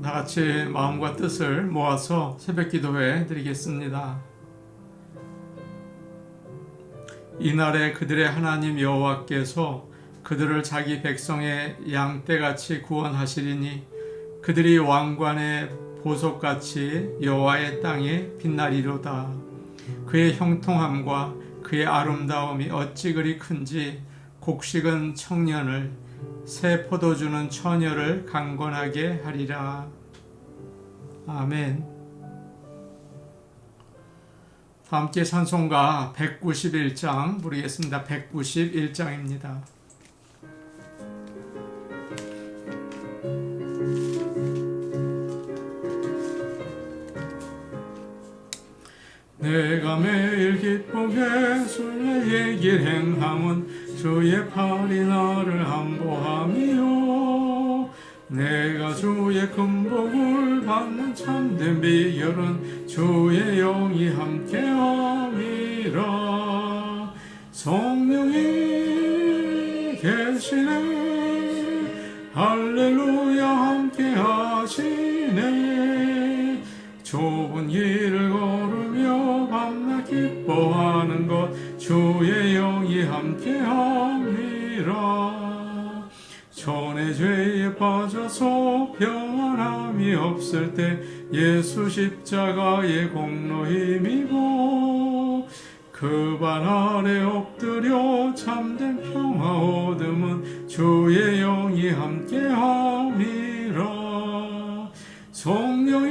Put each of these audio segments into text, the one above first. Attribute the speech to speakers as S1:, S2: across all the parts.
S1: 다 같이 마음과 뜻을 모아서 새벽 기도회 드리겠습니다. 이날에 그들의 하나님 여호와께서 그들을 자기 백성의 양떼같이 구원하시리니 그들이 왕관의 보석같이 여호와의 땅에 빛나리로다. 그의 형통함과 그의 아름다움이 어찌 그리 큰지 곡식은 청년을 새 포도주는 처녀를 강건하게 하리라. 아멘. 다 함께 찬송가 191장 부르겠습니다. 191장입니다. 내가 매일 기쁘게 순례의 길 행함은 주의 팔이 나를 안보함이요. 내가 주의 금복을 받는 참된 비결은 주의 영이 함께함이라. 성령이 계시네 할렐루야 함께하시네. 좁은 길을 걸으며 밤낮 기뻐하는 것 주의 영이 함께함이라. 전의 죄에 빠져서 평안함이 없을 때 예수 십자가의 공로 힘입어 그 발 아래 엎드려 참된 평화 얻음은 주의 영이 함께함이라. 성령이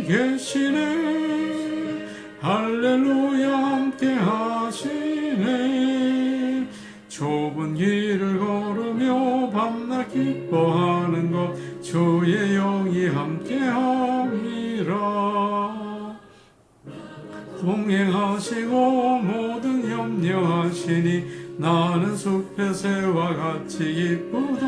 S1: 계시네 할렐루야 함께하시네. 좁은 길을 걸으며 밤낮 기뻐하는 것 주의 영이 함께함이라. 동행하시고 모든 염려하시니 나는 숲의 새와 같이 기쁘다.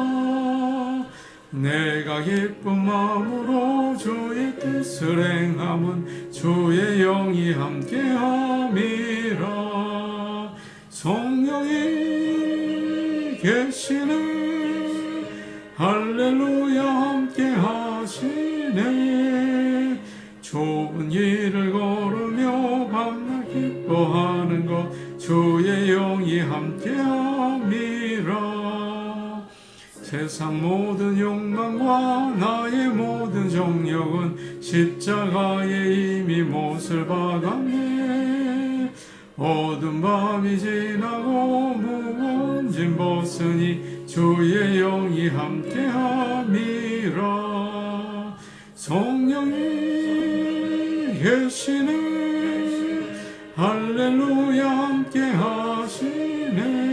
S1: 내가 기쁜 마음으로 주의 뜻을 행함은 주의 영이 함께함이라. 성령이 계시네 할렐루야 함께하시네. 좁은 길을 걸으며 밤낮 기뻐하는 것 주의 영이 함께함이라. 세상 모든 욕망과 나의 모든 정욕은 십자가에 이미 못을 박았네. 어두운 밤이 지나고 무거운 짐 벗으니 주의 영이 함께함이라. 성령이 계시네 할렐루야 함께하시네.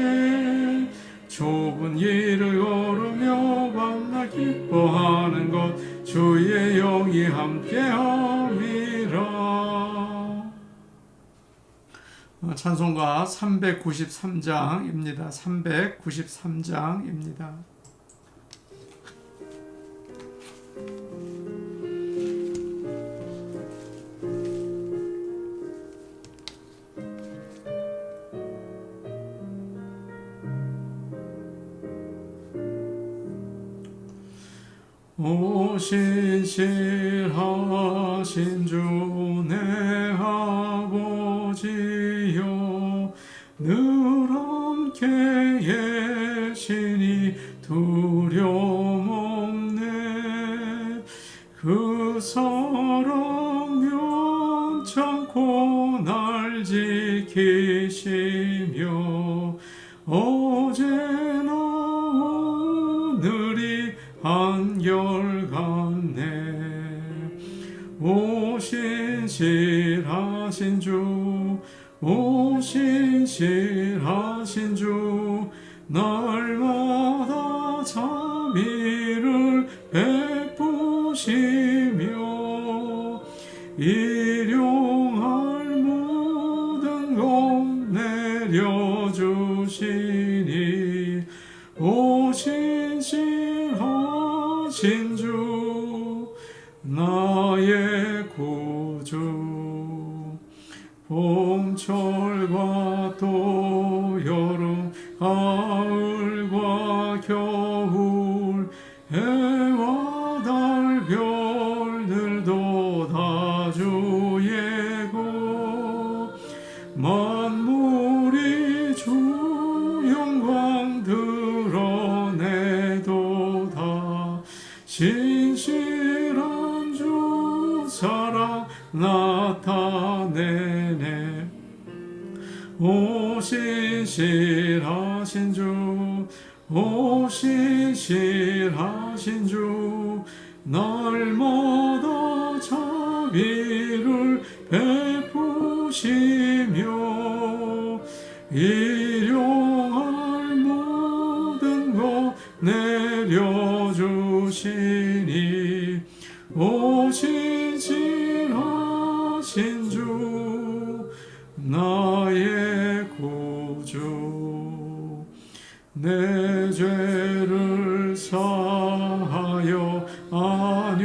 S1: 좁은 길을 걸으며 밤낮 기뻐하는 것 주의 영이 함께함이라. 찬송가 393장입니다. 393장입니다. 오 신실하신 주 내 아버지여 늘 함께 계시니 두려움 없네. 그 사랑 면찮고 날 지키시며 어제나 오늘이 한결같네. 오 신실하신 주, 오 신실하신 주, 날마다 자비를 베푸시며 일용할 모든 것 내려주시니 오 신실하신 주 나의 구주. 봄철과 또 여름 가을과 겨울 해와 달 진실한 주 사랑 나타내네. 오 신실하신 주, 오 신실하신 주, 날마다 자비를 베푸시며 일용할 모든 것 내려주시니. 오 신실하신 주, 나의 구주. 내 죄를 사하여 안위하시고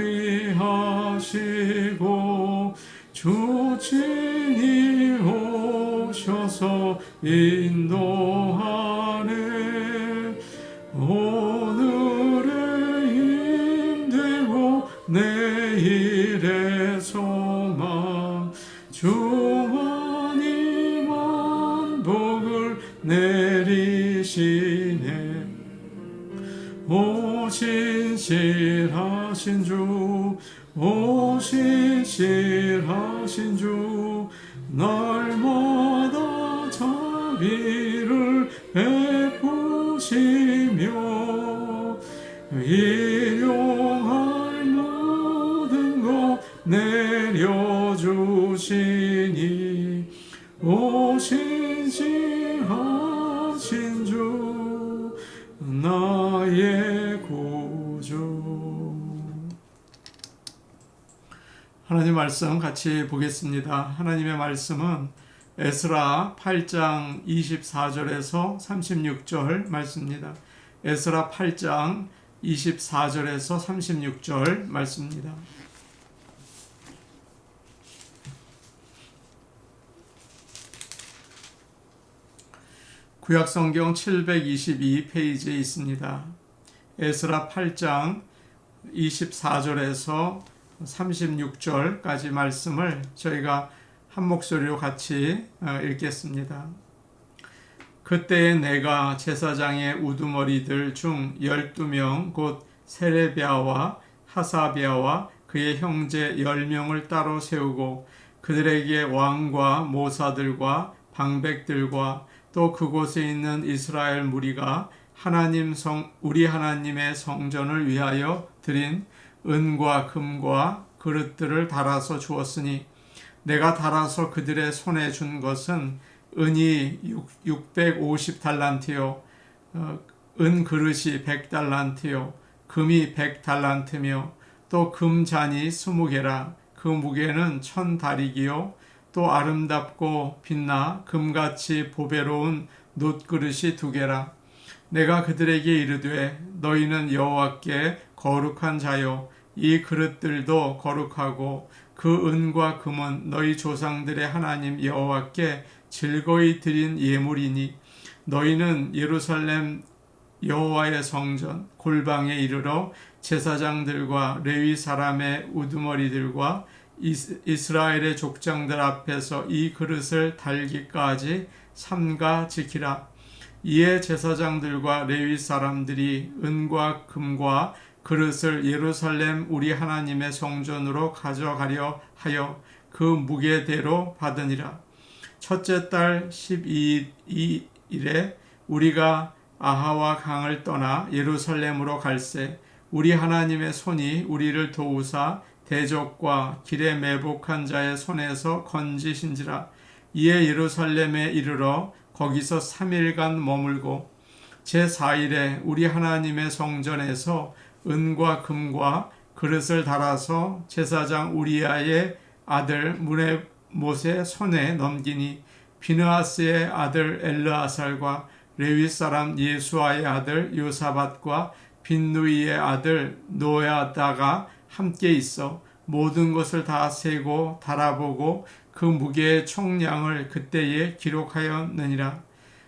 S1: 주 친히 오셔서 인도하네. 오늘의 힘되고 내일의 소망, 주만이 만복을 내리시네. 오 신실하신 주, 오 신실하신 주, 날마다 자비를 베푸시며 일용할 모든 것 내려주시니. 오 신실하신 주, 나의 구주. 하나님 말씀 같이 보겠습니다. 하나님의 말씀은 에스라 8장 24절에서 36절 말씀입니다. 에스라 8장 24절에서 36절 말씀입니다. 구약성경 722페이지에 있습니다. 에스라 8장 24절에서 36절까지 말씀을 저희가 한 목소리로 같이 읽겠습니다. 그때에 내가 제사장의 우두머리들 중 12명 곧 세레비아와 하사비아와 그의 형제 10명을 따로 세우고 그들에게 왕과 모사들과 방백들과 또 그곳에 있는 이스라엘 무리가 우리 하나님의 성전을 위하여 드린 은과 금과 그릇들을 달아서 주었으니 내가 달아서 그들의 손에 준 것은 은이 650달란트요 은 그릇이 100달란트요 금이 100달란트며 또 금잔이 20개라. 그 무게는 1000다리기요 또 아름답고 빛나 금같이 보배로운 놋그릇이 2개라. 내가 그들에게 이르되 너희는 여호와께 거룩한 자요 이 그릇들도 거룩하고 그 은과 금은 너희 조상들의 하나님 여호와께 즐거이 드린 예물이니 너희는 예루살렘 여호와의 성전 골방에 이르러 제사장들과 레위 사람의 우두머리들과 이스라엘의 족장들 앞에서 이 그릇을 달기까지 삼가 지키라. 이에 제사장들과 레위 사람들이 은과 금과 그릇을 예루살렘 우리 하나님의 성전으로 가져가려 하여 그 무게대로 받으니라. 첫째 달 12일에 우리가 아하와 강을 떠나 예루살렘으로 갈새 우리 하나님의 손이 우리를 도우사 대적과 길에 매복한 자의 손에서 건지신지라. 이에 예루살렘에 이르러 거기서 3일간 머물고 제4일에 우리 하나님의 성전에서 은과 금과 그릇을 달아서 제사장 우리야의 아들 무레못의 손에 넘기니 비느하스의 아들 엘르아살과 레위 사람 예수아의 아들 요사밧과 빈누이의 아들 노야다가 함께 있어 모든 것을 다 세고 달아보고 그 무게의 총량을 그때에 기록하였느니라.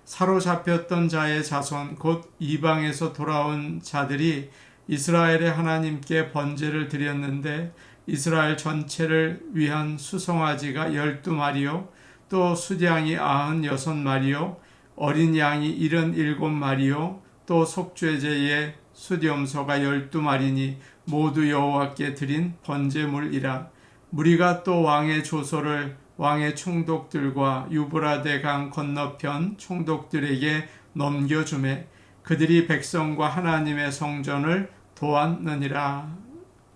S1: 사로잡혔던 자의 자손 곧 이방에서 돌아온 자들이 이스라엘의 하나님께 번제를 드렸는데 이스라엘 전체를 위한 수송아지가 12마리요 또 수양이 96마리요 어린 양이 77마리요 또 속죄제의 수염소가 12마리니 모두 여호와께 드린 번제물이라. 무리가 또 왕의 조소를 왕의 총독들과 유브라데 강 건너편 총독들에게 넘겨주매 그들이 백성과 하나님의 성전을 도왔느니라.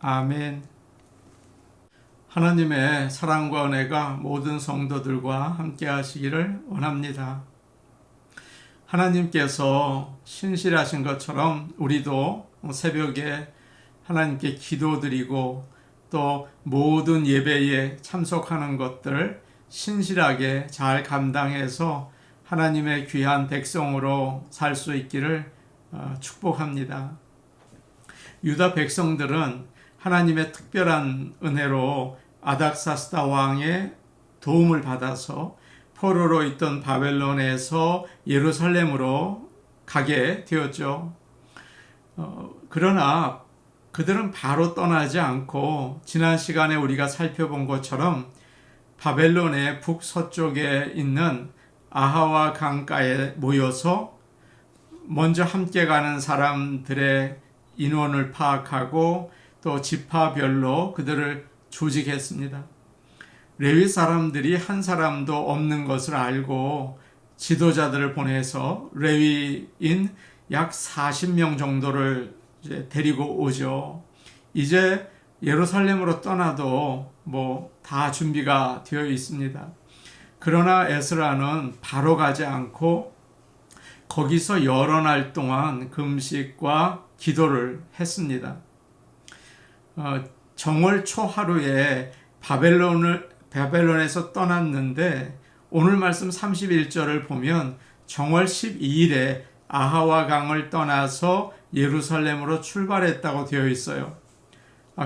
S1: 아멘. 하나님의 사랑과 은혜가 모든 성도들과 함께 하시기를 원합니다. 하나님께서 신실하신 것처럼 우리도 새벽에 하나님께 기도드리고 또 모든 예배에 참석하는 것들 신실하게 잘 감당해서 하나님의 귀한 백성으로 살 수 있기를 축복합니다. 유다 백성들은 하나님의 특별한 은혜로 아닥사스다 왕의 도움을 받아서 포로로 있던 바벨론에서 예루살렘으로 가게 되었죠. 그러나 그들은 바로 떠나지 않고 지난 시간에 우리가 살펴본 것처럼 바벨론의 북서쪽에 있는 아하와 강가에 모여서 먼저 함께 가는 사람들의 인원을 파악하고 또 지파별로 그들을 조직했습니다. 레위 사람들이 한 사람도 없는 것을 알고 지도자들을 보내서 레위인 약 40명 정도를 이제 데리고 오죠. 이제 예루살렘으로 떠나도 다 준비가 되어 있습니다. 그러나 에스라는 바로 가지 않고 거기서 여러 날 동안 금식과 기도를 했습니다. 정월 초하루에 바벨론에서 떠났는데 오늘 말씀 31절을 보면 정월 12일에 아하와 강을 떠나서 예루살렘으로 출발했다고 되어 있어요.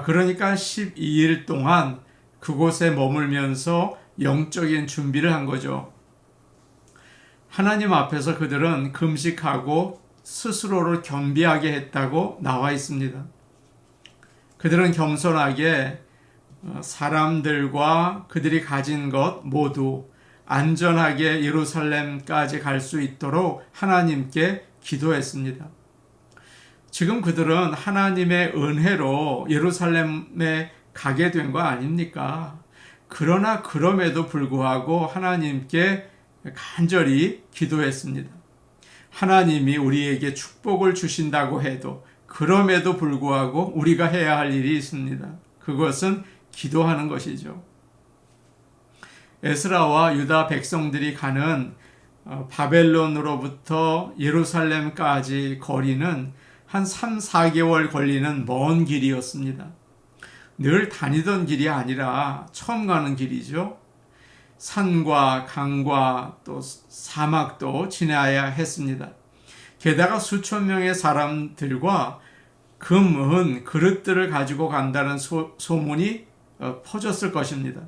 S1: 그러니까 12일 동안 그곳에 머물면서 영적인 준비를 한 거죠. 하나님 앞에서 그들은 금식하고 스스로를 겸비하게 했다고 나와 있습니다. 그들은 겸손하게 사람들과 그들이 가진 것 모두 안전하게 예루살렘까지 갈 수 있도록 하나님께 기도했습니다. 지금 그들은 하나님의 은혜로 예루살렘에 가게 된 거 아닙니까? 그러나 그럼에도 불구하고 하나님께 간절히 기도했습니다. 하나님이 우리에게 축복을 주신다고 해도 그럼에도 불구하고 우리가 해야 할 일이 있습니다. 그것은 기도하는 것이죠. 에스라와 유다 백성들이 가는 바벨론으로부터 예루살렘까지 거리는 한 3, 4개월 걸리는 먼 길이었습니다. 늘 다니던 길이 아니라 처음 가는 길이죠. 산과 강과 또 사막도 지나야 했습니다. 게다가 수천 명의 사람들과 금, 은, 그릇들을 가지고 간다는 소문이 퍼졌을 것입니다.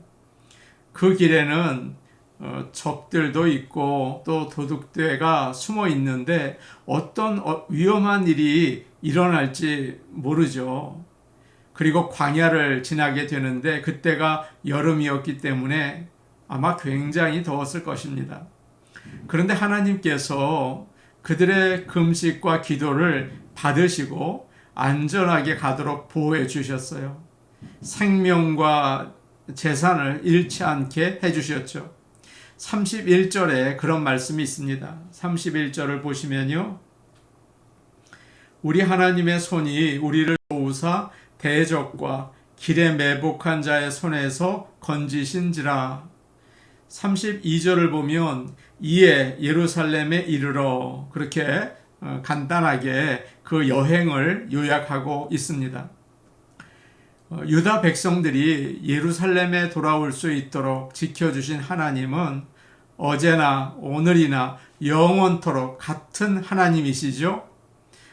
S1: 그 길에는 적들도 있고 또 도둑대가 숨어 있는데 어떤 위험한 일이 일어날지 모르죠. 그리고 광야를 지나게 되는데 그때가 여름이었기 때문에 아마 굉장히 더웠을 것입니다. 그런데 하나님께서 그들의 금식과 기도를 받으시고 안전하게 가도록 보호해 주셨어요. 생명과 재산을 잃지 않게 해주셨죠. 31절에 그런 말씀이 있습니다. 31절을 보시면요. 우리 하나님의 손이 우리를 도우사 대적과 길에 매복한 자의 손에서 건지신지라. 32절을 보면 이에 예루살렘에 이르러 그렇게 간단하게 그 여행을 요약하고 있습니다. 유다 백성들이 예루살렘에 돌아올 수 있도록 지켜주신 하나님은 어제나 오늘이나 영원토록 같은 하나님이시죠.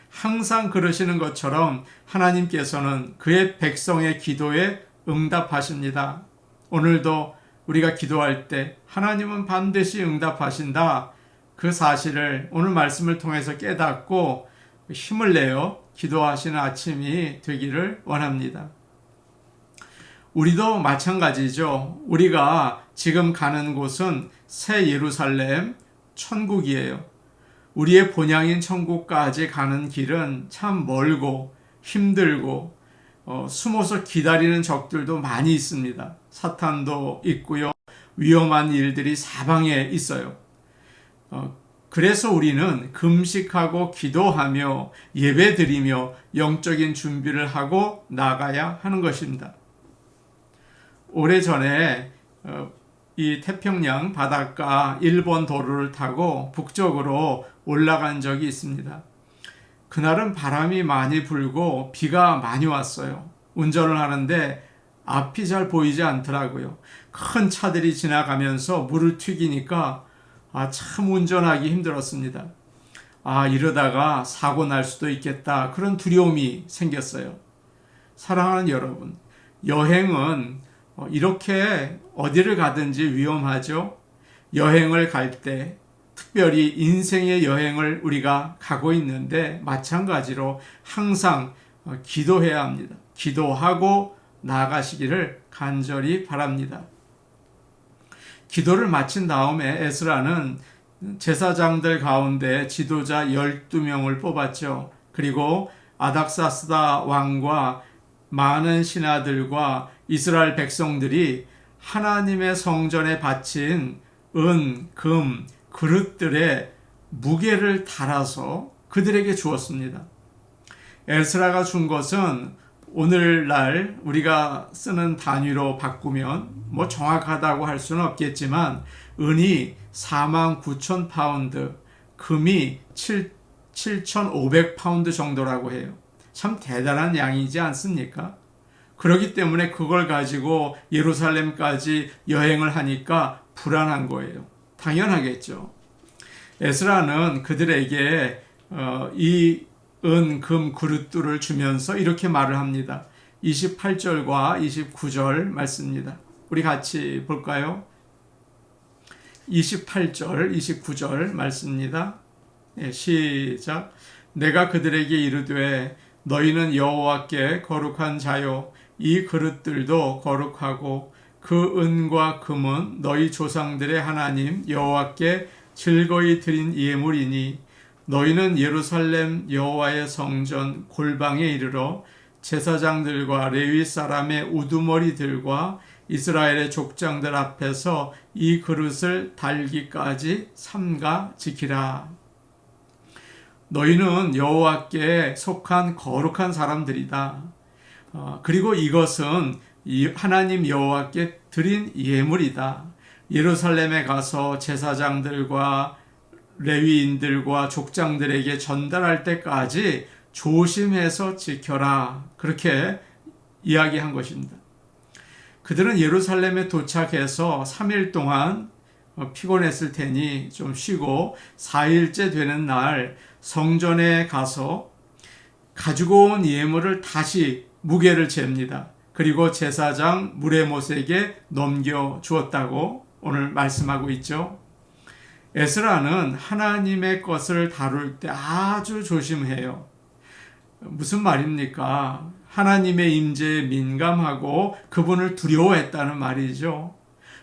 S1: 항상 그러시는 것처럼 하나님께서는 그의 백성의 기도에 응답하십니다. 오늘도 우리가 기도할 때 하나님은 반드시 응답하신다. 그 사실을 오늘 말씀을 통해서 깨닫고 힘을 내어 기도하시는 아침이 되기를 원합니다. 우리도 마찬가지죠. 우리가 지금 가는 곳은 새 예루살렘, 천국이에요. 우리의 본향인 천국까지 가는 길은 참 멀고 힘들고 숨어서 기다리는 적들도 많이 있습니다. 사탄도 있고요. 위험한 일들이 사방에 있어요. 그래서 우리는 금식하고 기도하며 예배드리며 영적인 준비를 하고 나가야 하는 것입니다. 오래전에 이 태평양 바닷가 일본 도로를 타고 북쪽으로 올라간 적이 있습니다. 그날은 바람이 많이 불고 비가 많이 왔어요. 운전을 하는데 앞이 잘 보이지 않더라고요. 큰 차들이 지나가면서 물을 튀기니까 참 운전하기 힘들었습니다. 이러다가 사고 날 수도 있겠다. 그런 두려움이 생겼어요. 사랑하는 여러분, 여행은 이렇게 어디를 가든지 위험하죠. 여행을 갈 때, 특별히 인생의 여행을 우리가 가고 있는데 마찬가지로 항상 기도해야 합니다. 기도하고 나아가시기를 간절히 바랍니다. 기도를 마친 다음에 에스라는 제사장들 가운데 지도자 12명을 뽑았죠. 그리고 아닥사스다 왕과 많은 신하들과 이스라엘 백성들이 하나님의 성전에 바친 은, 금, 그릇들의 무게를 달아서 그들에게 주었습니다. 에스라가 준 것은 오늘날 우리가 쓰는 단위로 바꾸면 정확하다고 할 수는 없겠지만 은이 49,000파운드, 금이 7,500파운드 정도라고 해요. 참 대단한 양이지 않습니까? 그렇기 때문에 그걸 가지고 예루살렘까지 여행을 하니까 불안한 거예요. 당연하겠죠. 에스라는 그들에게 이 은, 금, 그릇들을 주면서 이렇게 말을 합니다. 28절과 29절 말씀입니다. 우리 같이 볼까요? 28절, 29절 말씀입니다. 시작. 내가 그들에게 이르되 너희는 여호와께 거룩한 자요 이 그릇들도 거룩하고 그 은과 금은 너희 조상들의 하나님 여호와께 즐거이 드린 예물이니 너희는 예루살렘 여호와의 성전 골방에 이르러 제사장들과 레위 사람의 우두머리들과 이스라엘의 족장들 앞에서 이 그릇을 달기까지 삼가 지키라. 너희는 여호와께 속한 거룩한 사람들이다. 그리고 이것은 하나님 여호와께 드린 예물이다. 예루살렘에 가서 제사장들과 레위인들과 족장들에게 전달할 때까지 조심해서 지켜라. 그렇게 이야기한 것입니다. 그들은 예루살렘에 도착해서 3일 동안 피곤했을 테니 좀 쉬고 4일째 되는 날 성전에 가서 가지고 온 예물을 다시 무게를 잽니다. 그리고 제사장 무레못에게 넘겨주었다고 오늘 말씀하고 있죠. 에스라는 하나님의 것을 다룰 때 아주 조심해요. 무슨 말입니까? 하나님의 임재에 민감하고 그분을 두려워했다는 말이죠.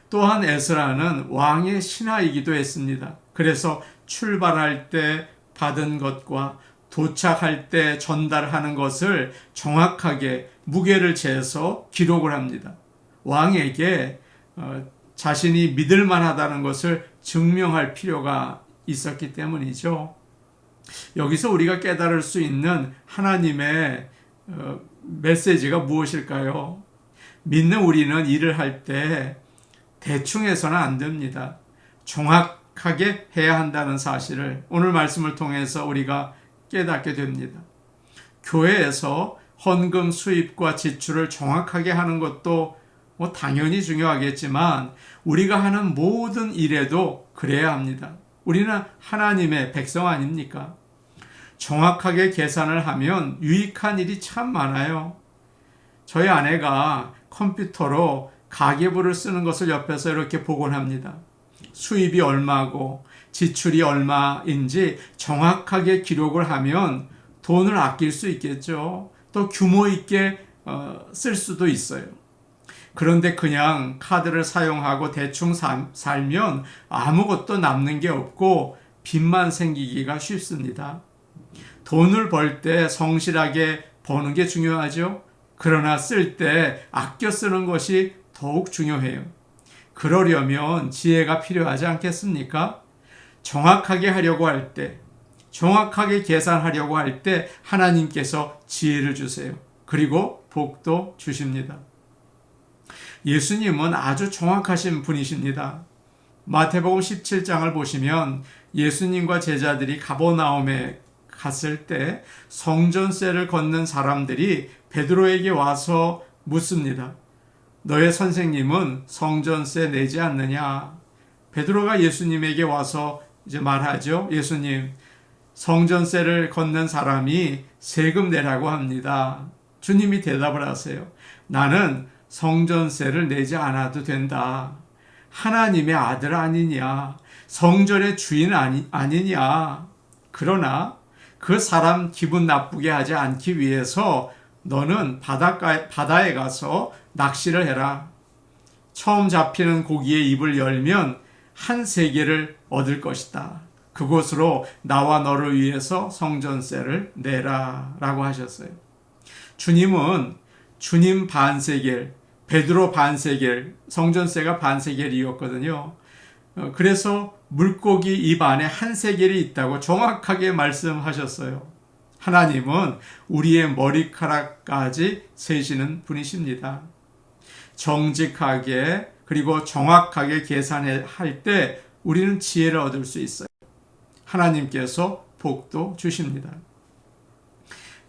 S1: 또한 에스라는 왕의 신하이기도 했습니다. 그래서 출발할 때 받은 것과 도착할 때 전달하는 것을 정확하게 무게를 재서 기록을 합니다. 왕에게 자신이 믿을 만하다는 것을 증명할 필요가 있었기 때문이죠. 여기서 우리가 깨달을 수 있는 하나님의 메시지가 무엇일까요? 믿는 우리는 일을 할 때 대충 해서는 안 됩니다. 정확하게 해야 한다는 사실을 오늘 말씀을 통해서 우리가 깨닫게 됩니다. 교회에서 헌금 수입과 지출을 정확하게 하는 것도 당연히 중요하겠지만 우리가 하는 모든 일에도 그래야 합니다. 우리는 하나님의 백성 아닙니까? 정확하게 계산을 하면 유익한 일이 참 많아요. 저희 아내가 컴퓨터로 가계부를 쓰는 것을 옆에서 이렇게 보곤 합니다. 수입이 얼마고 지출이 얼마인지 정확하게 기록을 하면 돈을 아낄 수 있겠죠. 또 규모 있게 쓸 수도 있어요. 그런데 그냥 카드를 사용하고 대충 살면 아무것도 남는 게 없고 빚만 생기기가 쉽습니다. 돈을 벌 때 성실하게 버는 게 중요하죠. 그러나 쓸 때 아껴 쓰는 것이 더욱 중요해요. 그러려면 지혜가 필요하지 않겠습니까? 정확하게 하려고 할 때, 정확하게 계산하려고 할 때 하나님께서 지혜를 주세요. 그리고 복도 주십니다. 예수님은 아주 정확하신 분이십니다. 마태복음 17장을 보시면 예수님과 제자들이 가버나움에 갔을 때 성전세를 걷는 사람들이 베드로에게 와서 묻습니다. 너의 선생님은 성전세 내지 않느냐? 베드로가 예수님에게 와서 이제 말하죠. 예수님, 성전세를 걷는 사람이 세금 내라고 합니다. 주님이 대답을 하세요. 나는 성전세를 내지 않아도 된다. 하나님의 아들 아니냐? 성전의 주인 아니냐? 그러나 그 사람 기분 나쁘게 하지 않기 위해서 너는 바다에 가서 낚시를 해라. 처음 잡히는 고기의 입을 열면 한 세겔을 얻을 것이다. 그곳으로 나와 너를 위해서 성전세를 내라 라고 하셨어요. 주님은 주님 반세겔, 베드로 반세겔, 성전세가 반세겔이었거든요. 그래서 물고기 입 안에 한 세겔이 있다고 정확하게 말씀하셨어요. 하나님은 우리의 머리카락까지 세시는 분이십니다. 정직하게 그리고 정확하게 계산할 때 우리는 지혜를 얻을 수 있어요. 하나님께서 복도 주십니다.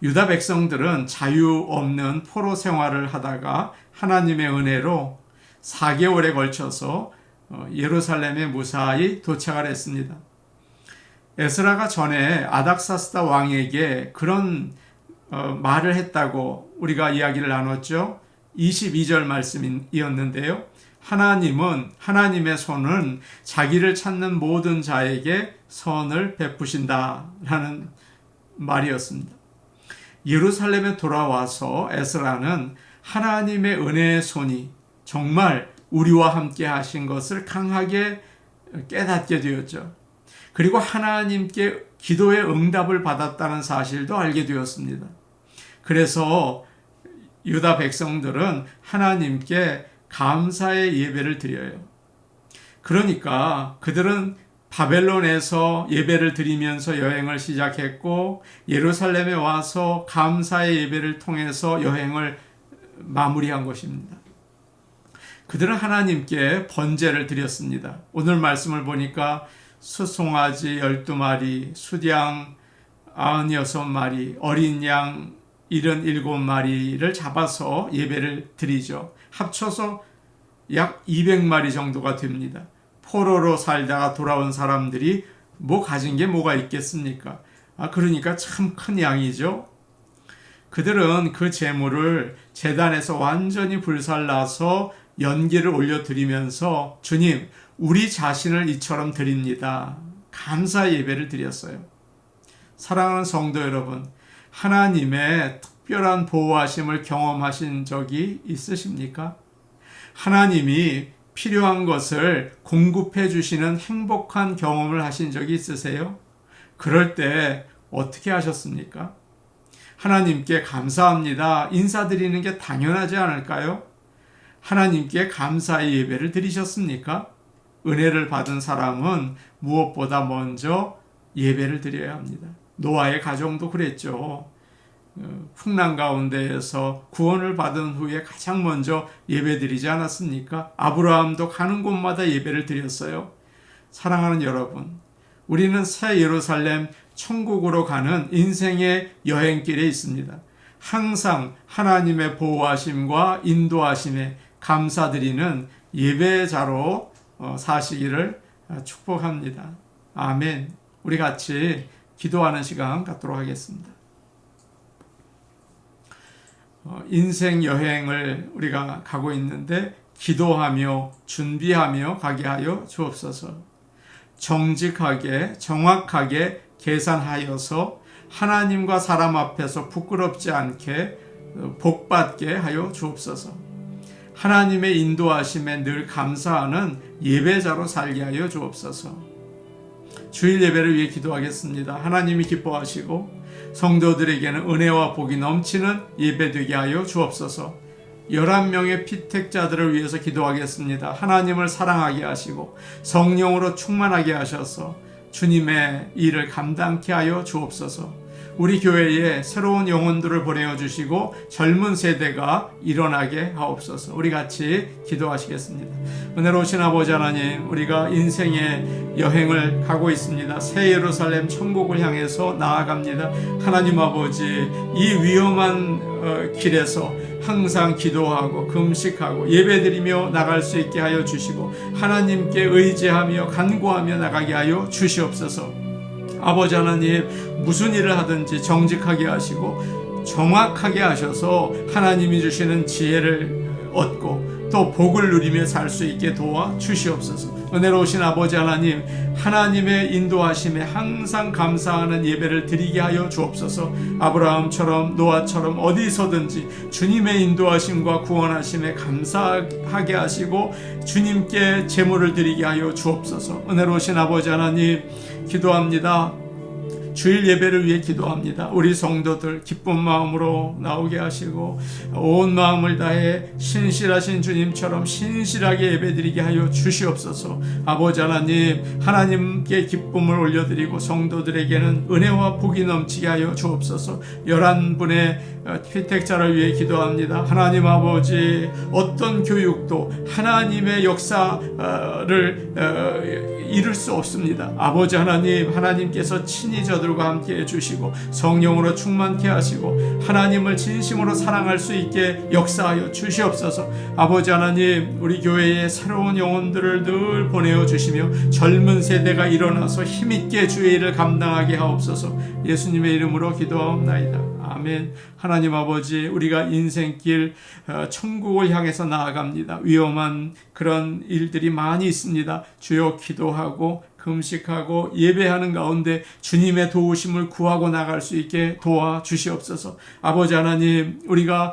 S1: 유다 백성들은 자유 없는 포로 생활을 하다가 하나님의 은혜로 4개월에 걸쳐서 예루살렘에 무사히 도착을 했습니다. 에스라가 전에 아닥사스다 왕에게 그런 말을 했다고 우리가 이야기를 나눴죠. 22절 말씀이었는데요. 하나님은 하나님의 손은 자기를 찾는 모든 자에게 선을 베푸신다라는 말이었습니다. 예루살렘에 돌아와서 에스라는 하나님의 은혜의 손이 정말 우리와 함께 하신 것을 강하게 깨닫게 되었죠. 그리고 하나님께 기도의 응답을 받았다는 사실도 알게 되었습니다. 그래서 유다 백성들은 하나님께 감사의 예배를 드려요. 그러니까 그들은 바벨론에서 예배를 드리면서 여행을 시작했고 예루살렘에 와서 감사의 예배를 통해서 여행을 마무리한 것입니다. 그들은 하나님께 번제를 드렸습니다. 오늘 말씀을 보니까 수송아지 12마리, 수양 96마리, 어린 양 77마리를 잡아서 예배를 드리죠. 합쳐서 약 200마리 정도가 됩니다. 포로로 살다가 돌아온 사람들이 뭐 가진 게 뭐가 있겠습니까? 그러니까 참 큰 양이죠. 그들은 그 제물을 제단에서 완전히 불살라서 연기를 올려드리면서 주님, 우리 자신을 이처럼 드립니다. 감사 예배를 드렸어요. 사랑하는 성도 여러분, 하나님의 특별한 보호하심을 경험하신 적이 있으십니까? 하나님이 필요한 것을 공급해 주시는 행복한 경험을 하신 적이 있으세요? 그럴 때 어떻게 하셨습니까? 하나님께 감사합니다. 인사드리는 게 당연하지 않을까요? 하나님께 감사의 예배를 드리셨습니까? 은혜를 받은 사람은 무엇보다 먼저 예배를 드려야 합니다. 노아의 가정도 그랬죠. 풍랑 가운데에서 구원을 받은 후에 가장 먼저 예배드리지 않았습니까? 아브라함도 가는 곳마다 예배를 드렸어요. 사랑하는 여러분, 우리는 새 예루살렘 천국으로 가는 인생의 여행길에 있습니다. 항상 하나님의 보호하심과 인도하심에 감사드리는 예배자로 사시기를 축복합니다. 아멘. 우리 같이 기도하는 시간 갖도록 하겠습니다. 인생 여행을 우리가 가고 있는데 기도하며 준비하며 가게 하여 주옵소서. 정직하게 정확하게 계산하여서 하나님과 사람 앞에서 부끄럽지 않게 복받게 하여 주옵소서. 하나님의 인도하심에 늘 감사하는 예배자로 살게 하여 주옵소서. 주일 예배를 위해 기도하겠습니다. 하나님이 기뻐하시고 성도들에게는 은혜와 복이 넘치는 예배되게 하여 주옵소서. 11명의 피택자들을 위해서 기도하겠습니다. 하나님을 사랑하게 하시고 성령으로 충만하게 하셔서 주님의 일을 감당케 하여 주옵소서. 우리 교회에 새로운 영혼들을 보내어 주시고 젊은 세대가 일어나게 하옵소서. 우리 같이 기도하시겠습니다. 은혜로우신 아버지 하나님, 우리가 인생의 여행을 가고 있습니다. 새 예루살렘 천국을 향해서 나아갑니다. 하나님 아버지, 이 위험한 길에서 항상 기도하고 금식하고 예배드리며 나갈 수 있게 하여 주시고 하나님께 의지하며 간구하며 나가게 하여 주시옵소서. 아버지 하나님, 무슨 일을 하든지 정직하게 하시고 정확하게 하셔서 하나님이 주시는 지혜를 얻고 또 복을 누리며 살 수 있게 도와 주시옵소서. 은혜로우신 아버지 하나님, 하나님의 인도하심에 항상 감사하는 예배를 드리게 하여 주옵소서. 아브라함처럼 노아처럼 어디서든지 주님의 인도하심과 구원하심에 감사하게 하시고 주님께 제물을 드리게 하여 주옵소서. 은혜로우신 아버지 하나님, 기도합니다. 주일 예배를 위해 기도합니다. 우리 성도들 기쁜 마음으로 나오게 하시고 온 마음을 다해 신실하신 주님처럼 신실하게 예배드리게 하여 주시옵소서. 아버지 하나님, 하나님께 기쁨을 올려드리고 성도들에게는 은혜와 복이 넘치게 하여 주옵소서. 11분의 피택자를 위해 기도합니다. 하나님 아버지, 어떤 교육도 하나님의 역사를 이룰 수 없습니다. 아버지 하나님, 하나님께서 친히 저들과 함께 해주시고 성령으로 충만케 하시고 하나님을 진심으로 사랑할 수 있게 역사하여 주시옵소서. 아버지 하나님, 우리 교회에 새로운 영혼들을 늘 보내어 주시며 젊은 세대가 일어나서 힘있게 주의 일을 감당하게 하옵소서. 예수님의 이름으로 기도하옵나이다. 아멘. 하나님 아버지, 우리가 인생길 천국을 향해서 나아갑니다. 위험한 그런 일들이 많이 있습니다. 주여, 기도하고 금식하고 예배하는 가운데 주님의 도우심을 구하고 나갈 수 있게 도와주시옵소서. 아버지 하나님, 우리가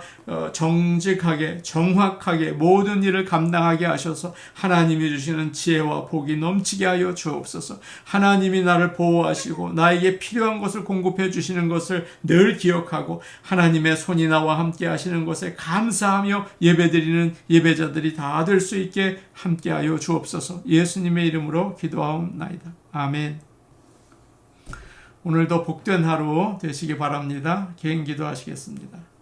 S1: 정직하게 정확하게 모든 일을 감당하게 하셔서 하나님이 주시는 지혜와 복이 넘치게 하여 주옵소서. 하나님이 나를 보호하시고 나에게 필요한 것을 공급해 주시는 것을 늘 기억하고 하나님의 손이 나와 함께 하시는 것에 감사하며 예배드리는 예배자들이 다 될 수 있게 함께하여 주옵소서. 예수님의 이름으로 기도하옵나이다. 아멘. 오늘도 복된 하루 되시기 바랍니다. 개인 기도하시겠습니다.